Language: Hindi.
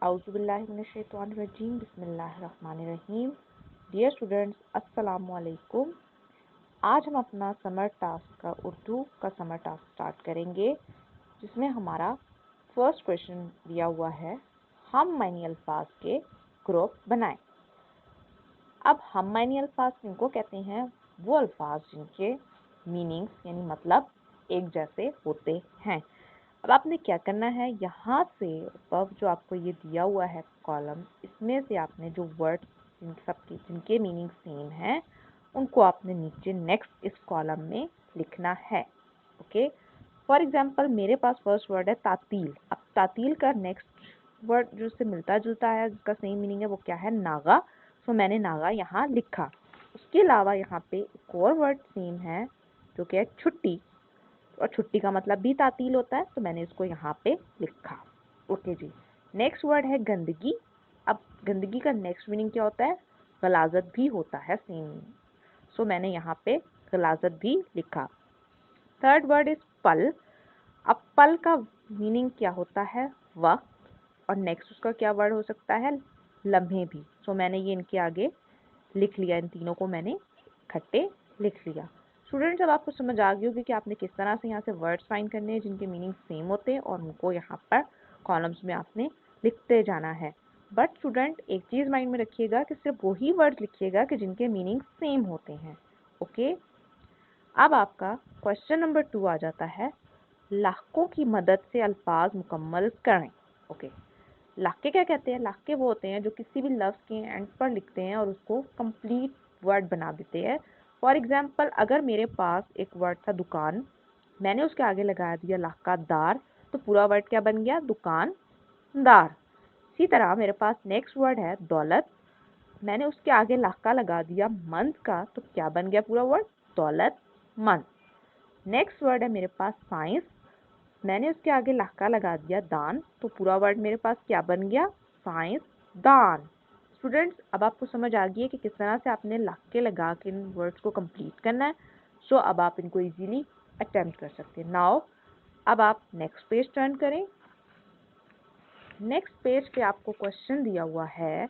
औज़ुबिल्लाहिमिनश्शैतानिर्रजीम बिस्मिल्लाहिर्रहमानिर्रहीम। डियर स्टूडेंट्स, अस्सलामु अलैकुम। आज हम अपना समर टास्क का उर्दू का समर टास्क स्टार्ट करेंगे, जिसमें हमारा फर्स्ट क्वेश्चन दिया हुआ है, हम मायनी अल्फाज के ग्रुप बनाएं। अब हम मायनी अल्फाज किनको कहते हैं? वो अल्फाज जिनके मीनिंग्स यानी मतलब एक जैसे होते हैं। अब आपने क्या करना है, यहाँ से अब जो आपको ये दिया हुआ है कॉलम, इसमें से आपने जो वर्ड्स जिनके मीनिंग सेम हैं उनको आपने नीचे नेक्स्ट इस कॉलम में लिखना है। ओके, फॉर एग्जांपल मेरे पास फर्स्ट वर्ड है तातील। अब तातील का नेक्स्ट वर्ड जो उससे मिलता जुलता है, जिसका सेम मीनिंग है, वो क्या है? नागा। सो मैंने नागा यहाँ लिखा। उसके अलावा यहाँ पे एक और वर्ड सेम है जो कि है छुट्टी, और छुट्टी का मतलब भी तातील होता है, तो मैंने इसको यहाँ पे लिखा। ओके जी। नेक्स्ट वर्ड है गंदगी। अब गंदगी का नेक्स्ट मीनिंग क्या होता है? गलाजत भी होता है, सेम मीनिंग। सो मैंने यहाँ पे गलाजत भी लिखा। थर्ड वर्ड इज पल। अब पल का मीनिंग क्या होता है? वक्त। और नेक्स्ट उसका क्या वर्ड हो सकता है? लम्हे भी। सो मैंने ये इनके आगे लिख लिया, इन तीनों को मैंने इकट्ठे लिख लिया। स्टूडेंट्स, अब आपको समझ आ गई होगी कि आपने किस तरह से यहाँ से वर्ड्स फाइंड करने हैं जिनके मीनिंग सेम होते हैं, और उनको यहाँ पर कॉलम्स में आपने लिखते जाना है। बट स्टूडेंट, एक चीज़ माइंड में रखिएगा कि सिर्फ वही वर्ड्स लिखिएगा कि जिनके मीनिंग सेम होते हैं। ओके, अब आपका क्वेश्चन नंबर 2 आ जाता है, लाहकों की मदद से अल्फाज मुकम्मल करें। ओके, लाके क्या कहते हैं? लाके वो होते हैं जो किसी भी लफ्ज़ के एंड पर लिखते हैं और उसको कंप्लीट वर्ड बना देते हैं। फॉर एग्जाम्पल, अगर मेरे पास एक वर्ड था दुकान, मैंने उसके आगे लगा दिया लाका दार, तो पूरा वर्ड क्या बन गया? दुकानदार। इसी तरह मेरे पास नेक्स्ट वर्ड है दौलत, मैंने उसके आगे लाका लगा दिया मंद का, तो क्या बन गया पूरा वर्ड? दौलतमंद। नेक्स्ट वर्ड है मेरे पास साइंस, मैंने उसके आगे लाका लगा दिया दान, तो पूरा वर्ड मेरे पास क्या बन गया? साइंस दान। स्टूडेंट्स, अब आपको समझ आ गई है कि किस तरह से आपने लाके लगा के इन वर्ड्स को कंप्लीट करना है। सो अब आप इनको इजीली अटेम्प्ट कर सकते हैं। नाउ अब आप नेक्स्ट पेज टर्न करें। नेक्स्ट पेज पे आपको क्वेश्चन दिया हुआ है,